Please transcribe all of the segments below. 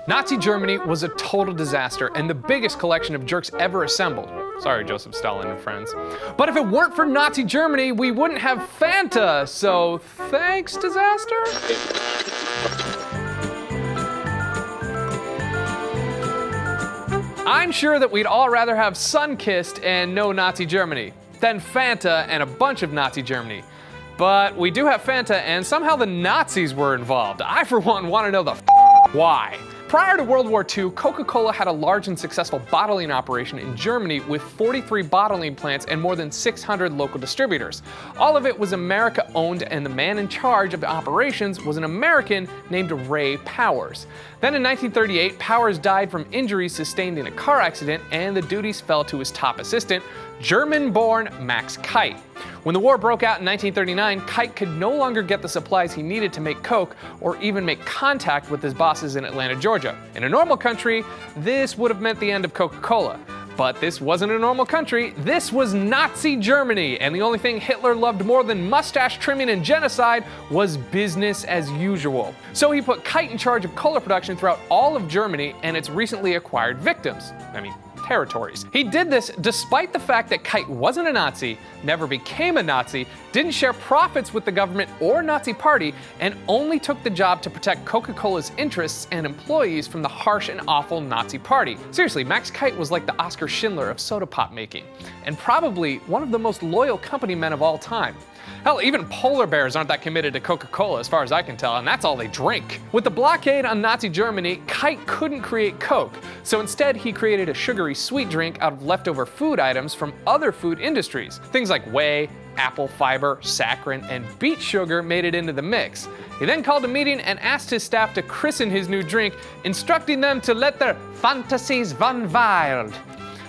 Nazi Germany was a total disaster and the biggest collection of jerks ever assembled. Sorry, Joseph Stalin and friends. But if it weren't for Nazi Germany, we wouldn't have Fanta, so thanks, disaster? I'm sure that we'd all rather have Sunkissed and no Nazi Germany than Fanta and a bunch of Nazi Germany. But we do have Fanta, and somehow the Nazis were involved. I, for one, want to know the why. Prior to World War II, Coca-Cola had a large and successful bottling operation in Germany with 43 bottling plants and more than 600 local distributors. All of it was America-owned, and the man in charge of the operations was an American named Ray Powers. Then in 1938, Powers died from injuries sustained in a car accident, and the duties fell to his top assistant, German-born Max Kite. When the war broke out in 1939, Kite could no longer get the supplies he needed to make Coke or even make contact with his bosses in Atlanta, Georgia. In a normal country, this would have meant the end of Coca-Cola. But this wasn't a normal country, this was Nazi Germany, and the only thing Hitler loved more than mustache trimming and genocide was business as usual. So he put Kite in charge of cola production throughout all of Germany and its recently acquired victims. Territories. He did this despite the fact that Kite wasn't a Nazi, never became a Nazi, didn't share profits with the government or Nazi party, and only took the job to protect Coca-Cola's interests and employees from the harsh and awful Nazi party. Seriously, Max Kite was like the Oscar Schindler of soda pop making, and probably one of the most loyal company men of all time. Hell, even polar bears aren't that committed to Coca-Cola as far as I can tell, and that's all they drink. With the blockade on Nazi Germany, Kite couldn't create Coke, so instead he created a sugary sweet drink out of leftover food items from other food industries. Things like whey, apple fiber, saccharin, and beet sugar made it into the mix. He then called a meeting and asked his staff to christen his new drink, instructing them to let their fantasies run wild.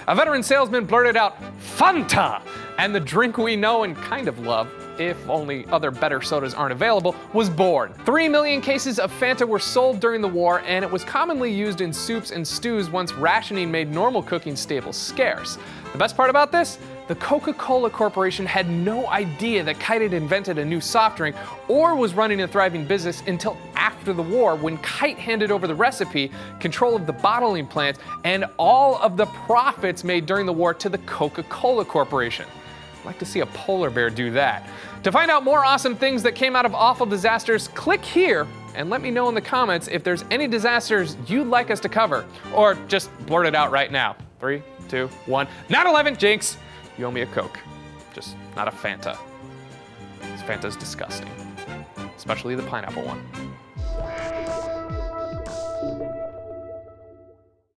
A veteran salesman blurted out, "Fanta!" And the drink we know and kind of love, if only other better sodas aren't available, was born. 3 million cases of Fanta were sold during the war, and it was commonly used in soups and stews once rationing made normal cooking staples scarce. The best part about this? The Coca-Cola Corporation had no idea that Kite had invented a new soft drink or was running a thriving business until after the war, when Kite handed over the recipe, control of the bottling plant, and all of the profits made during the war to the Coca-Cola Corporation. I'd like to see a polar bear do that. To find out more awesome things that came out of awful disasters, click here and let me know in the comments if there's any disasters you'd like us to cover. Or just blurt it out right now. 3, 2, 1. 9/11, Jinx! You owe me a Coke. Just not a Fanta. This Fanta's disgusting. Especially the pineapple one.